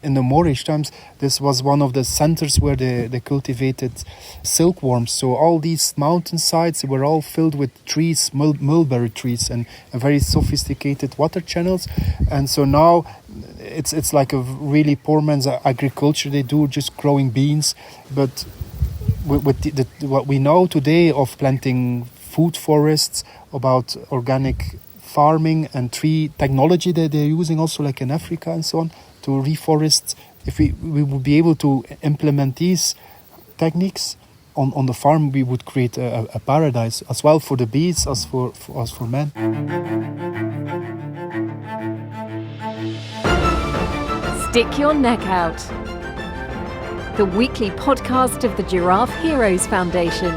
In the Moorish times, this was one of the centers where they cultivated silkworms. So all these mountainsides were all filled with trees, mulberry trees, and very sophisticated water channels. And so now it's like a really poor man's agriculture. They do just growing beans. But with what we know today of planting food forests, about organic farming and tree technology that they're using also like in Africa and so on, to reforest, if we would be able to implement these techniques on the farm, we would create a paradise as well for the bees as for men. Stick your neck out. The weekly podcast of the Giraffe Heroes Foundation.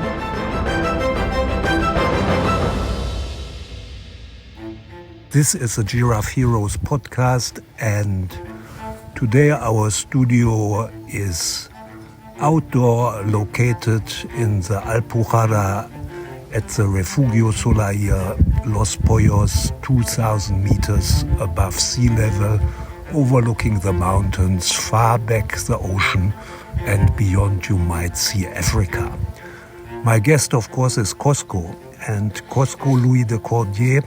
This is the Giraffe Heroes podcast, and today our studio is outdoor, located in the Alpujarra at the Refugio Solar Los Pollos, 2,000 meters above sea level, overlooking the mountains, far back the ocean, and beyond you might see Africa. My guest, of course, is Cosco, and Cosco Louis de Cordier,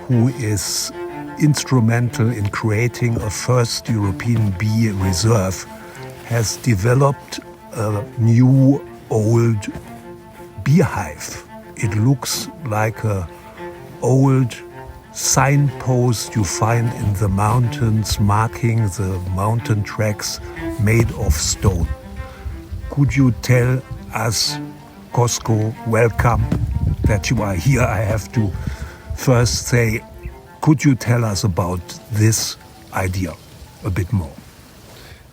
who is instrumental in creating a first European bee reserve, has developed a new old beehive. It looks like an old signpost you find in the mountains, marking the mountain tracks made of stone. Could you tell us, Cosco, welcome that you are here. I have to first say, could you tell us about this idea a bit more?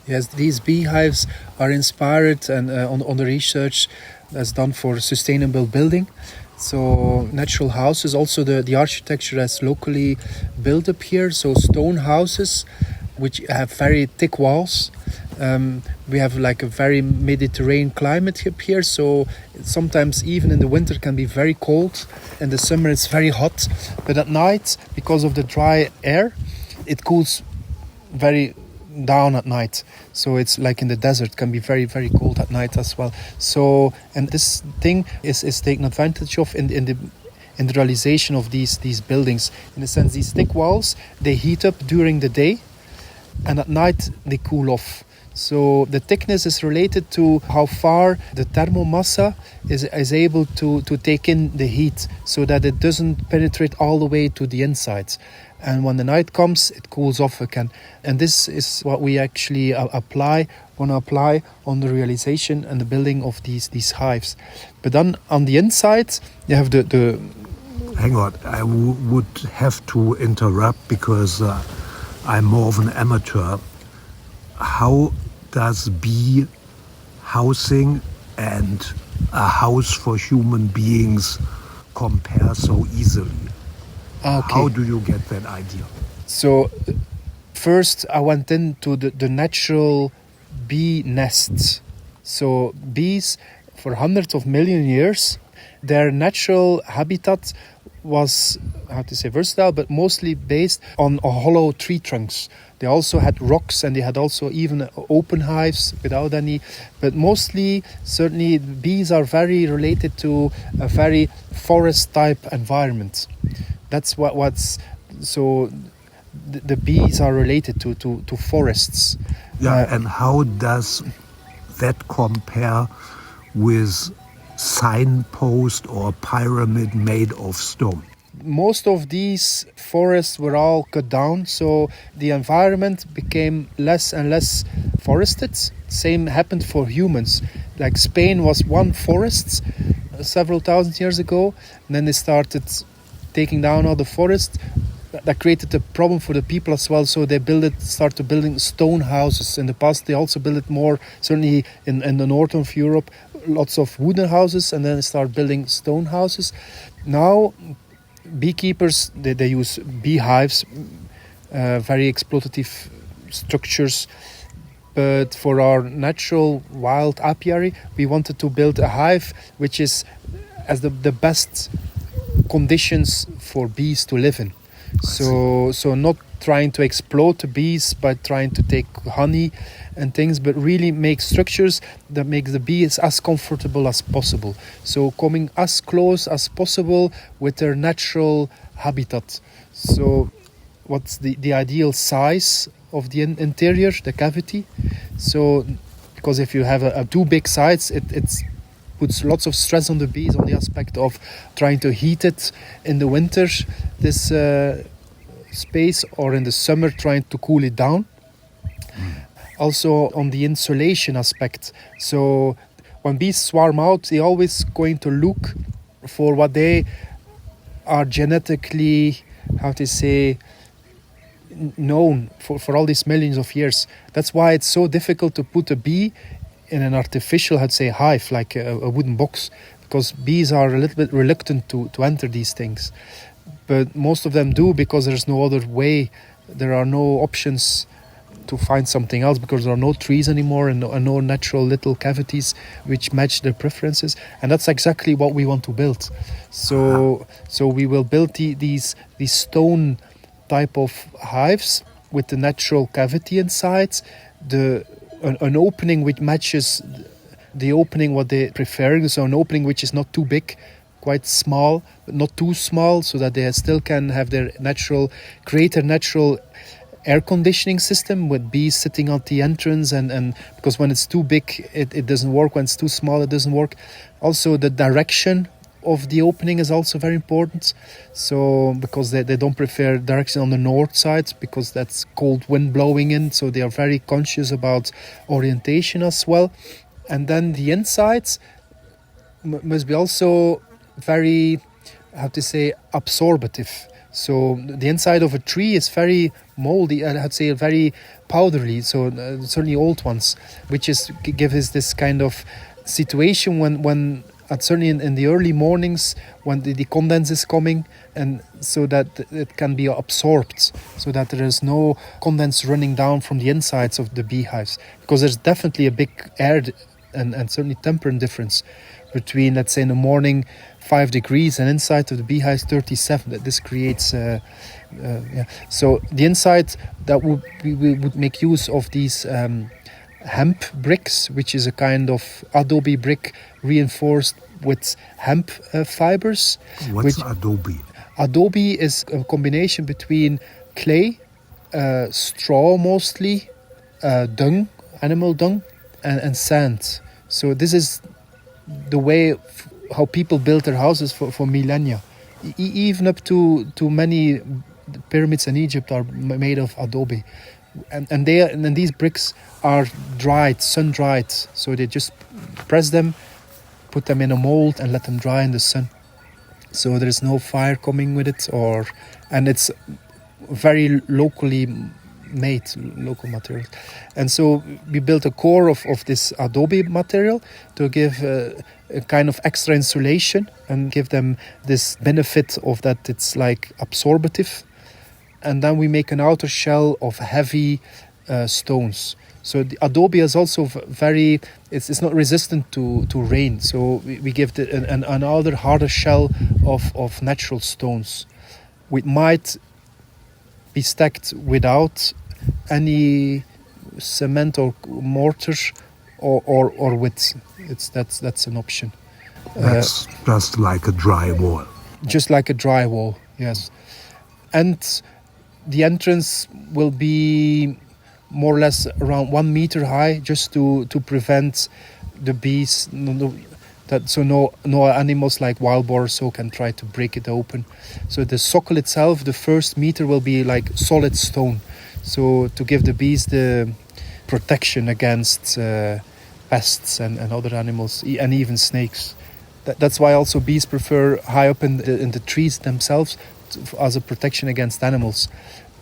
Yes, these beehives are inspired and on the research that's done for sustainable building. So natural houses, also the architecture that's locally built up here. So stone houses, which have very thick walls. We have like a very Mediterranean climate up here, so sometimes even in the winter can be very cold. In the summer it's very hot, but at night, because of the dry air, it cools very down at night. So it's like in the desert, can be very, very cold at night as well. So, and this thing is taken advantage of in the realization of these buildings. In a sense, these thick walls, they heat up during the day, and at night they cool off. So the thickness is related to how far the thermomassa is able to take in the heat, so that it doesn't penetrate all the way to the insides. And when the night comes, it cools off again. And this is what we actually want to apply on the realization and the building of these hives. But then on the inside, you have the Hang on, I would have to interrupt because I'm more of an amateur. How does bee housing and a house for human beings compare so easily? Okay. How do you get that idea? So first I went into the natural bee nests. So bees, for hundreds of million years, their natural habitat was, versatile, but mostly based on hollow tree trunks. They also had rocks, and they had also even open hives without any. But mostly, certainly, bees are very related to a very forest-type environment. That's what's so. The bees are related to forests. Yeah, and how does that compare with signpost or pyramid made of stone? Most of these forests were all cut down, so the environment became less and less forested. Same happened for humans. Like Spain was one forest several thousand years ago, and then they started taking down all the forests. That created a problem for the people as well, so they started building stone houses. In the past, they also built more, certainly in the north of Europe, lots of wooden houses, and then they start building stone houses. Now, beekeepers, they use beehives, very exploitative structures. But for our natural wild apiary, we wanted to build a hive which is as the best conditions for bees to live in. So not trying to exploit the bees by trying to take honey and things, but really make structures that make the bees as comfortable as possible. So coming as close as possible with their natural habitat. So what's the ideal size of the interior, the cavity? So because if you have a too big size, it puts lots of stress on the bees on the aspect of trying to heat it in the winter, this space, or in the summer trying to cool it down. Also on the insulation aspect. So when bees swarm out, they're always going to look for what they are genetically, how to say, known for all these millions of years. That's why it's so difficult to put a bee in an artificial, I'd say, hive, like a wooden box, because bees are a little bit reluctant to enter these things. But most of them do, because there's no other way. There are no options to find something else, because there are no trees anymore and no natural little cavities which match their preferences. And that's exactly what we want to build. So we will build these stone type of hives with the natural cavity inside, an opening which matches the opening what they prefer. So an opening which is not too big, quite small, but not too small, so that they still can have their create a natural air conditioning system with bees sitting at the entrance, and because when it's too big it doesn't work, when it's too small it doesn't work. Also the direction of the opening is also very important. So because they don't prefer direction on the north side, because that's cold wind blowing in, so they are very conscious about orientation as well. And then the insides must be also very, how to say, absorbative. So the inside of a tree is very moldy, I'd say very powdery, so certainly old ones, which gives us this kind of situation when certainly in the early mornings when the condense is coming, and so that it can be absorbed, so that there is no condense running down from the insides of the beehives, because there's definitely a big air and certainly temperature difference between, let's say, in the morning 5 degrees and inside of the beehives 37. That this creates so the inside, that we would make use of these hemp bricks, which is a kind of adobe brick reinforced with hemp fibers. What's adobe? Adobe is a combination between clay, straw mostly, dung, animal dung, and sand. So this is the way how people built their houses for millennia. Even up to many pyramids in Egypt are made of adobe. And these bricks are dried, sun-dried. So they just press them, put them in a mold and let them dry in the sun. So there's no fire coming with it, and it's very locally made, local materials. And so we built a core of this adobe material to give a kind of extra insulation and give them this benefit of that it's like absorbative. And then we make an outer shell of heavy stones. So the adobe is also it's not resistant to rain. So we give another harder shell of natural stones, which might be stacked without any cement or mortar, or with. That's an option. That's just like a dry wall. Just like a dry wall, yes. And the entrance will be more or less around 1 meter high, just to prevent the bees, so no animals like wild boar so can try to break it open. So the socle itself, the first meter, will be like solid stone, so to give the bees the protection against pests and other animals, and even snakes. That's why also bees prefer high up in the trees themselves as a protection against animals.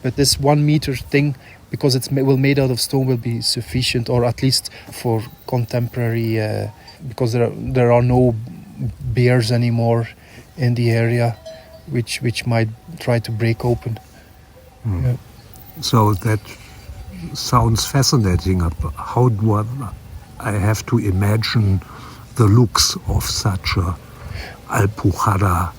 But this 1 meter thing, because it's made out of stone, will be sufficient, or at least for contemporary, because there are no bears anymore in the area, which might try to break open. Yeah. So that sounds fascinating. How do I have to imagine the looks of such a Alpujarra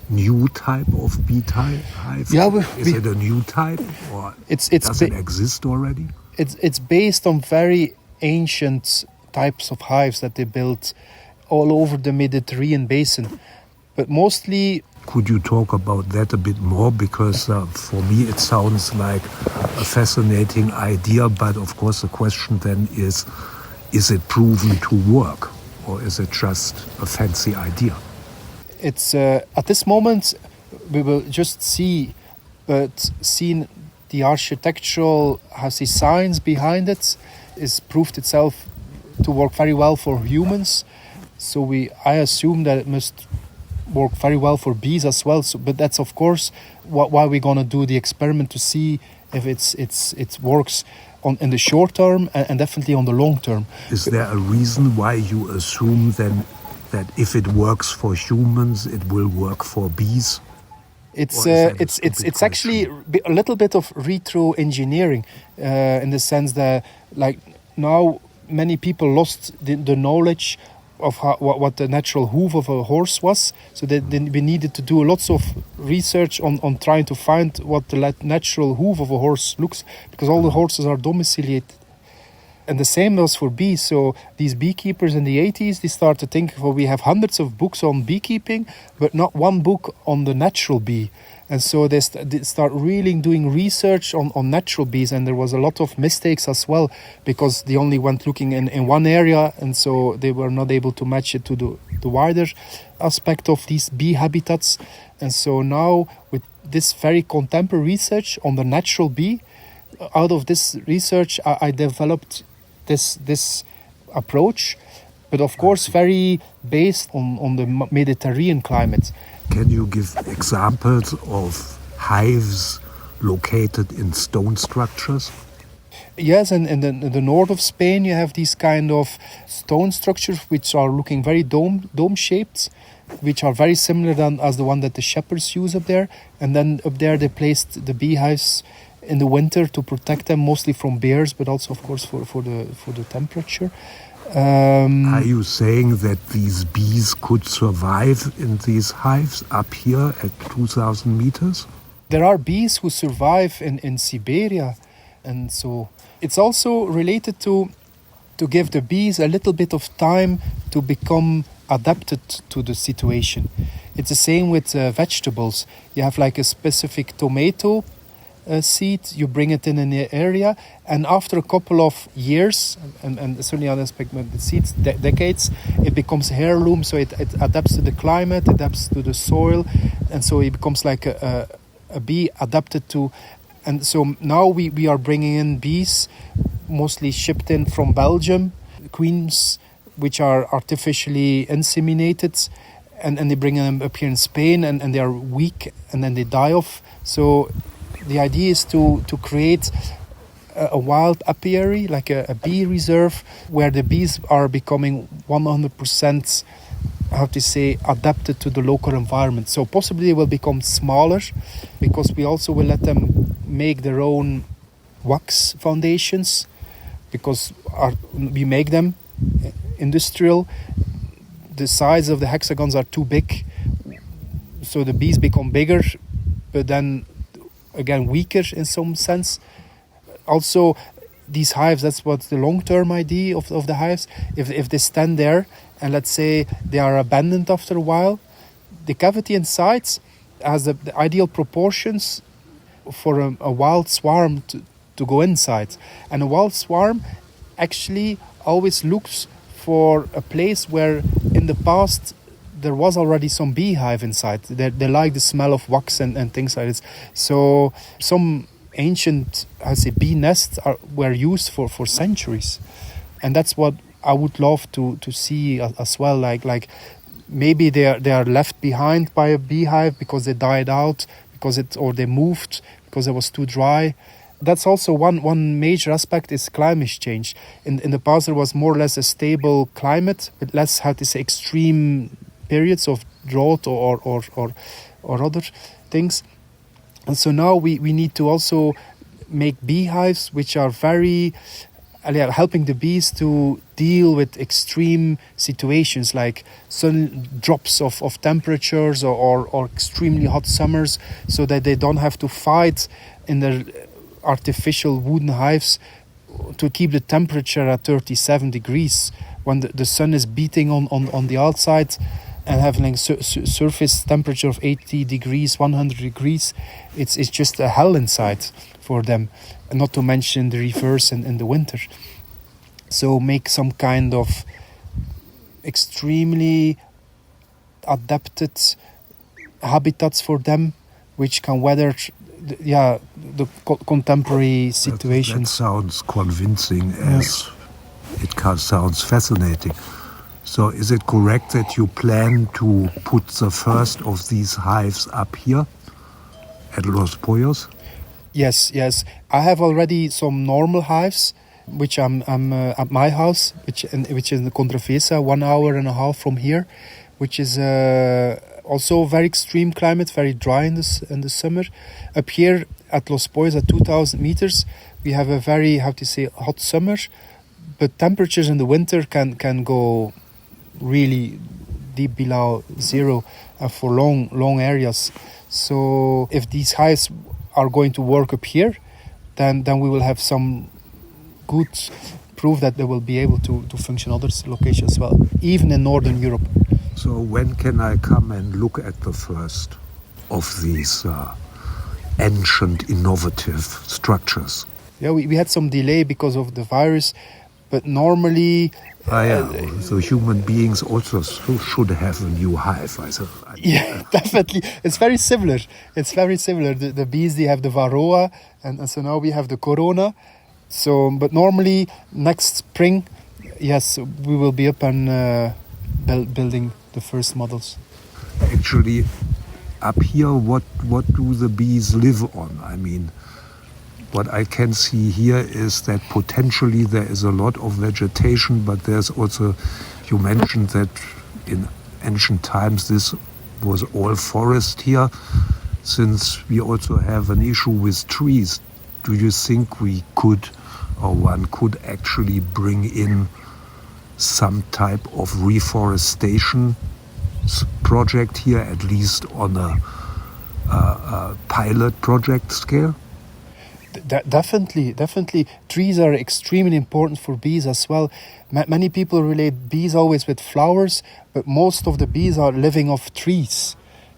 new type of bee hive? Yeah, is it a new type, or it's does it exist already? It's based on very ancient types of hives that they built all over the Mediterranean basin, but mostly. Could you talk about that a bit more? Because for me it sounds like a fascinating idea, but of course the question then is it proven to work, or is it just a fancy idea? It's at this moment we will just see, but seeing the architectural science behind it is proved itself to work very well for humans. So I assume that it must work very well for bees as well. So, but that's of course why we're gonna do the experiment, to see if it works in the short term and definitely on the long term. Is there a reason why you assume then that if it works for humans, it will work for bees? It's actually a little bit of retro engineering, in the sense that, like, now many people lost the knowledge of what the natural hoof of a horse was. So we needed to do lots of research on trying to find what the natural hoof of a horse looks, because all the horses are domiciliated. And the same was for bees. So these beekeepers in the 80s, they started to think, well, we have hundreds of books on beekeeping, but not one book on the natural bee. And so they start really doing research on natural bees, and there was a lot of mistakes as well, because they only went looking in one area, and so they were not able to match it to the wider aspect of these bee habitats. And so now, with this very contemporary research on the natural bee, out of this research I developed this approach, but of course very based on the Mediterranean climate. Can you give examples of hives located in stone structures? Yes, and in the north of Spain you have these kind of stone structures which are looking very dome-shaped, which are very similar as the one that the shepherds use up there. And then up there they placed the beehives in the winter to protect them, mostly from bears, but also of course for the temperature. Are you saying that these bees could survive in these hives up here at 2,000 meters? There are bees who survive in Siberia, and so it's also related to give the bees a little bit of time to become adapted to the situation. It's the same with vegetables. You have like a specific tomato seed, you bring it in an area, and after a couple of years, and certainly on aspect with the seeds, decades, it becomes heirloom, so it adapts to the climate, adapts to the soil, and so it becomes like a bee adapted to. And so now we are bringing in bees, mostly shipped in from Belgium, queens which are artificially inseminated, and they bring them up here in Spain, and they are weak, and then they die off. So the idea is to create a wild apiary, like a bee reserve, where the bees are becoming 100%, adapted to the local environment. So possibly they will become smaller, because we also will let them make their own wax foundations, because we make them industrial. The size of the hexagons are too big, so the bees become bigger, but then again weaker in some sense. Also, these hives, that's what the long-term idea of the hives. If they stand there and let's say they are abandoned after a while, the cavity inside has the ideal proportions for a wild swarm to go inside. And a wild swarm actually always looks for a place where in the past there was already some beehive inside. They like the smell of wax and things like this. So some ancient, bee nests were used for centuries. And that's what I would love to see as well. Like maybe they are left behind by a beehive because they died out, or they moved because it was too dry. That's also one major aspect is climate change. In the past there was more or less a stable climate with less extreme periods of drought or other things. And so now we need to also make beehives which are very helping the bees to deal with extreme situations like sudden drops of temperatures or extremely hot summers, so that they don't have to fight in their artificial wooden hives to keep the temperature at 37 degrees when the sun is beating on the outside and having a surface temperature of 80 degrees, 100 degrees. It's just a hell inside for them, and not to mention the reverse in the winter. So make some kind of extremely adapted habitats for them, which can weather the contemporary situations. That sounds convincing, as it sounds fascinating. So is it correct that you plan to put the first of these hives up here at Los Pollos? Yes. I have already some normal hives, which I'm at my house, which is in the Contrafesa, 1.5 hours from here, which is also very extreme climate, very dry in the summer. Up here at Los Pollos at 2,000 meters, we have a very hot summer, but temperatures in the winter can go really deep below zero for long areas. So if these hives are going to work up here, then we will have some good proof that they will be able to function other locations as well, even in Northern Europe. So when can I come and look at the first of these ancient innovative structures? Yeah, we had some delay because of the virus, but normally... So human beings also should have a new hive. Yeah, definitely. It's very similar. The bees, they have the varroa, and so now we have the corona. So, but normally next spring, yes, we will be up and building the first models. Actually, up here, what do the bees live on? I mean, what I can see here is that potentially there is a lot of vegetation, but there's also, you mentioned that in ancient times this was all forest here. Since we also have an issue with trees, do you think we could, or one could actually bring in some type of reforestation project here, at least on a pilot project scale? Definitely. Trees are extremely important for bees as well. Many people relate bees always with flowers, but most of the bees are living off trees.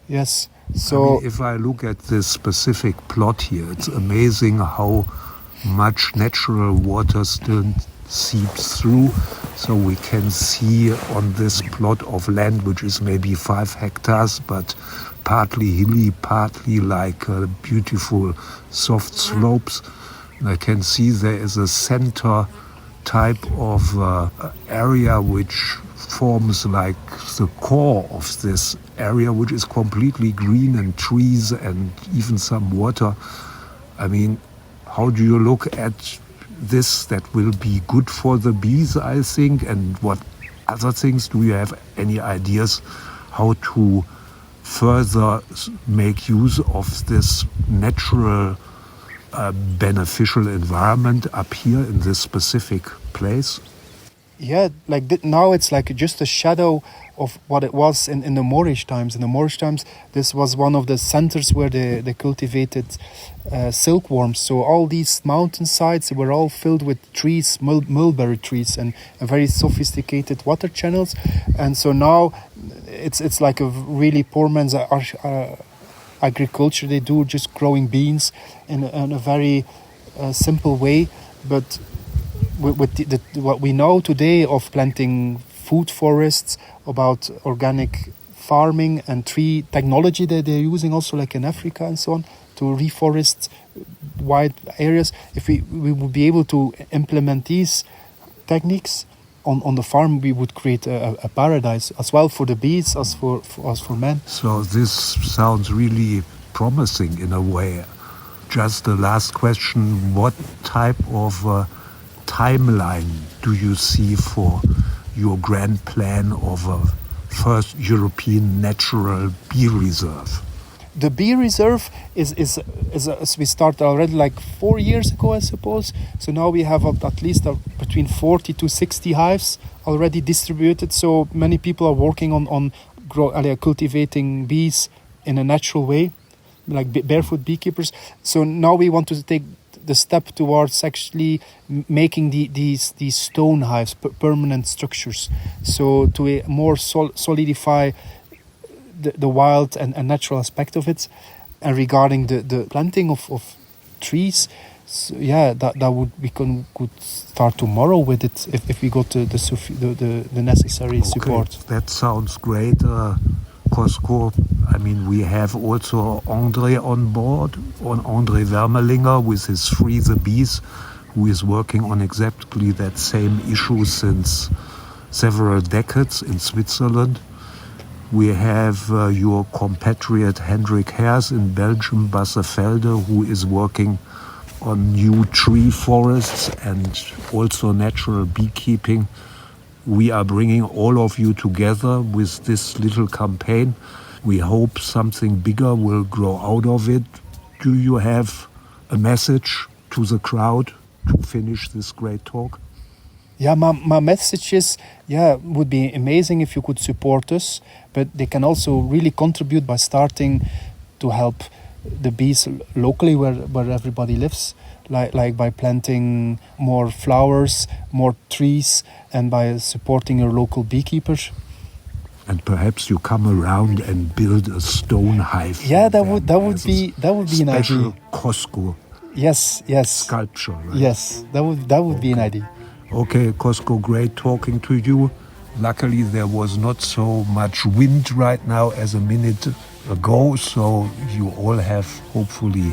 Yes. So I mean, if I look at this specific plot here, it's amazing how much natural water still seeps through. So we can see on this plot of land, which is maybe 5 hectares, but partly hilly, partly like beautiful soft slopes. And I can see there is a center type of area which forms like the core of this area, which is completely green and trees and even some water. I mean, how do you look at this that will be good for the bees, I think, and what other things? Do you have any ideas how to further make use of this natural beneficial environment up here in this specific place? Yeah, now it's like just a shadow of what it was in the Moorish times. In the Moorish times, this was one of the centers where they cultivated silkworms. So all these mountainsides were all filled with trees, mulberry trees, and very sophisticated water channels. And so now it's like a really poor man's agriculture. They do just growing beans in a very simple way, but with what we know today of planting food forests, about organic farming and tree technology that they're using also like in Africa and so on to reforest wide areas, if we would be able to implement these techniques on the farm, we would create a paradise as well for the bees as for men. So this sounds really promising in a way. Just the last question, what type of timeline do you see for your grand plan of a first European natural bee reserve? The bee reserve is we started already like 4 years ago, I suppose. So now we have at least between 40 to 60 hives already distributed. So many people are working on cultivating bees in a natural way, like barefoot beekeepers. So now we want to take the step towards actually making these stone hives, permanent structures. So to more solidify the wild and natural aspect of it. And regarding the planting of trees, so could start tomorrow with it if we got the necessary support. That sounds great, Cosco. I mean, we have also Andre on board, Andre Wermelinger with his Free the Bees, who is working on exactly that same issue since several decades in Switzerland. We have your compatriot Hendrik Hers in Belgium, Bassevelde, who is working on new tree forests and also natural beekeeping. We are bringing all of you together with this little campaign. We hope something bigger will grow out of it. Do you have a message to the crowd to finish this great talk? Yeah, my message is, would be amazing if you could support us, but they can also really contribute by starting to help the bees locally where everybody lives, like by planting more flowers, more trees, and by supporting your local beekeepers. And perhaps you come around and build a stone hive. Yeah, that would be an idea. Special Cosco. Yes. Sculpture, right? Yes, that would be an idea. Okay, Cosco, great talking to you. Luckily, there was not so much wind right now as a minute ago, so you all have hopefully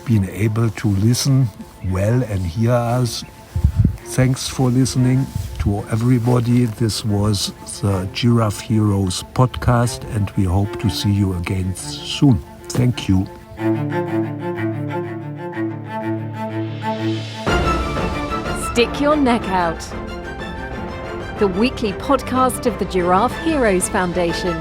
been able to listen well and hear us. Thanks for listening to everybody. This was the Giraffe Heroes podcast, and we hope to see you again soon. Thank you. Stick Your Neck Out, the weekly podcast of the Giraffe Heroes Foundation.